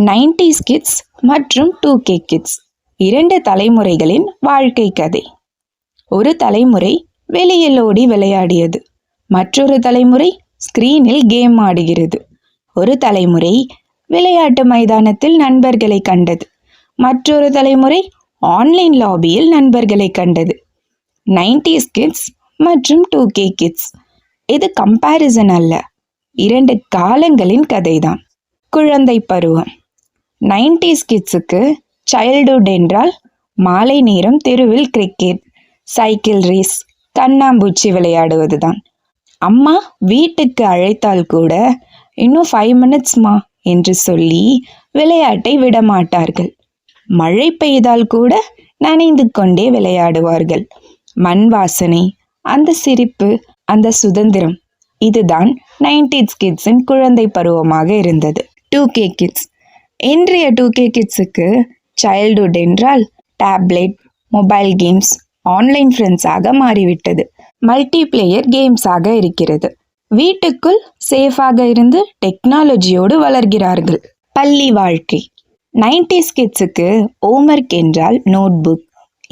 90s kids மற்றும் 2K kids, இரண்டு தலைமுறைகளின் வாழ்க்கை கதை. ஒரு தலைமுறை வெளியில் ஓடி விளையாடியது, மற்றொரு தலைமுறை ஸ்கிரீனில் கேம் ஆடுகிறது. ஒரு தலைமுறை விளையாட்டு மைதானத்தில் நண்பர்களை கண்டது, மற்றொரு தலைமுறை ஆன்லைன் லாபியில் நண்பர்களை கண்டது. 90s கிட்ஸ் மற்றும் 2K கிட்ஸ், இது கம்பேரிசன் அல்ல, இரண்டு காலங்களின் கதைதான். குழந்தை பருவம். 90s கிட்ஸுக்கு சைல்டுஹுட் என்றால் மாலை நேரம் தெருவில் கிரிக்கெட், சைக்கிள் ரேஸ், கண்ணாம்பூச்சி விளையாடுவதுதான். அம்மா வீட்டுக்கு அழைத்தால் கூட இன்னும் 5 மினிட்ஸ்மா என்று சொல்லி விளையாட்டை விடமாட்டார்கள். மழை பெய்தால் கூட நனைந்து கொண்டே விளையாடுவார்கள். மண் வாசனை, அந்த சிரிப்பு, அந்த சுதந்திரம், இதுதான் 90s கிட்ஸின் குழந்தை பருவமாக இருந்தது. 2K kids. இன்றைய 2K கிட்ஸுக்கு சைல்டுஹுட் என்றால் டேப்லெட், மொபைல் கேம்ஸ், ஆன்லைன் ஃப்ரெண்ட்ஸாக மாறிவிட்டது. மல்டிபிளேயர் கேம்ஸாக இருக்கிறது. வீட்டுக்குள் சேஃபாக இருந்து டெக்னாலஜியோடு வளர்கிறார்கள். பள்ளி வாழ்க்கை. 90s கிட்ஸுக்கு ஹோம்ஒர்க் என்றால் நோட்புக்,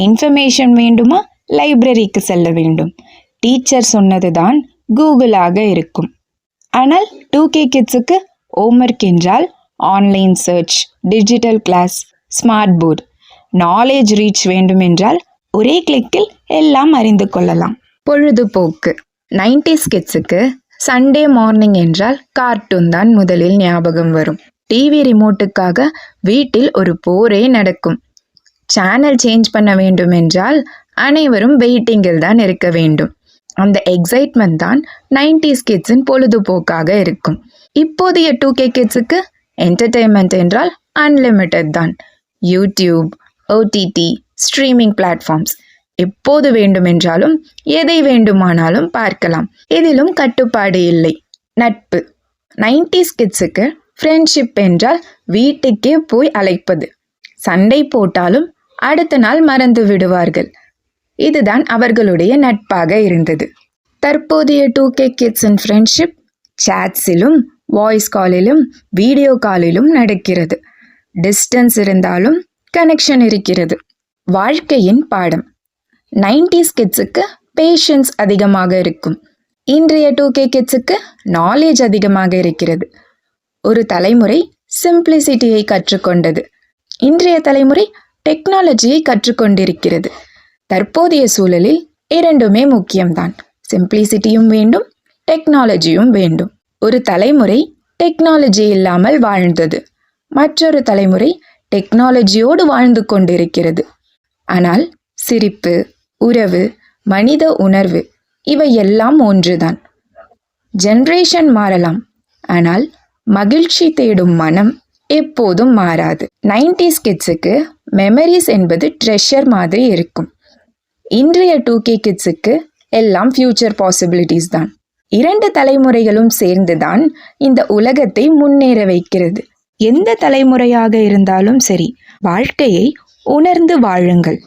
இன்ஃபர்மேஷன் வேண்டுமா லைப்ரரிக்கு செல்ல வேண்டும், டீச்சர் சொன்னதுதான் கூகுளாக இருக்கும். ஆனால் 2K கிட்ஸுக்கு ஹோம்ஒர்க் என்றால் online search, digital class, smart board. Knowledge reach வேண்டும் என்றால் ஒரே கிளிக்கில் எல்லாம் அறிந்து கொள்ளலாம். பொழுதுபோக்கு. 90s கிட்ஸுக்கு சண்டே மார்னிங் என்றால் கார்ட்டூன் தான் முதலில் ஞாபகம் வரும். டிவி ரிமோட்டுக்காக வீட்டில் ஒரு போரே நடக்கும். சேனல் சேஞ்ச் பண்ண வேண்டும் என்றால் அனைவரும் வெயிட்டிங்கில் தான் இருக்க வேண்டும். அந்த எக்ஸைட்மெண்ட் தான் 90s கிட்ஸின் பொழுதுபோக்காக இருக்கும். இப்போதைய 2K கிட்ஸுக்கு என்டர்டெயின்மெண்ட் என்றால் அன்லிமிட்டட் தான். யூடியூப், OTT, ஸ்ட்ரீமிங் பிளாட்ஃபார்ம்ஸ், எப்போது வேண்டுமென்றாலும் எதை வேண்டுமானாலும் பார்க்கலாம். இதிலும் கட்டுப்பாடு இல்லை. நட்பு. 90s கிட்ஸுக்கு ஃப்ரெண்ட்ஷிப் என்றால் வீட்டுக்கே போய் அழைப்பது. சண்டை போட்டாலும் அடுத்த நாள் மறந்து விடுவார்கள். இதுதான் அவர்களுடைய நட்பாக இருந்தது. தற்போதைய 2K கிட்ஸின் ஃப்ரெண்ட்ஷிப் சாட்ஸிலும், வாய்ஸ் காலிலும், வீடியோ காலிலும் நடக்கிறது. டிஸ்டன்ஸ் இருந்தாலும் கனெக்ஷன் இருக்கிறது. வாழ்க்கையின் பாடம். 90s கிட்ஸுக்கு பேஷன்ஸ் அதிகமாக இருக்கும். இன்றைய 2K கிட்ஸுக்கு நாலேஜ் அதிகமாக இருக்கிறது. ஒரு தலைமுறை சிம்பிளிசிட்டியை கற்றுக்கொண்டது, இன்றைய தலைமுறை டெக்னாலஜியை கற்றுக்கொண்டிருக்கிறது. தற்போதைய சூழலில் இரண்டுமே முக்கியம்தான். சிம்பிளிசிட்டியும் வேண்டும், டெக்னாலஜியும் வேண்டும். ஒரு தலைமுறை டெக்னாலஜி இல்லாமல் வாழ்ந்தது, மற்றொரு தலைமுறை டெக்னாலஜியோடு வாழ்ந்து கொண்டிருக்கிறது. ஆனால் சிரிப்பு, உறவு, மனித உணர்வு இவை எல்லாம் ஒன்றுதான். ஜெனரேஷன் மாறலாம், ஆனால் மகிழ்ச்சி தேடும் மனம் எப்போதும் மாறாது. 90s கிட்ஸுக்கு மெமரிஸ் என்பது ட்ரெஷர் மாதிரி இருக்கும். இன்றைய 2K கிட்ஸுக்கு எல்லாம் ஃபியூச்சர் பாசிபிலிட்டிஸ் தான். இரண்டு தலைமுறைகளும் சேர்ந்துதான் இந்த உலகத்தை முன்னேற வைக்கிறது. எந்த தலைமுறையாக இருந்தாலும் சரி, வாழ்க்கையை உணர்ந்து வாழுங்கள்.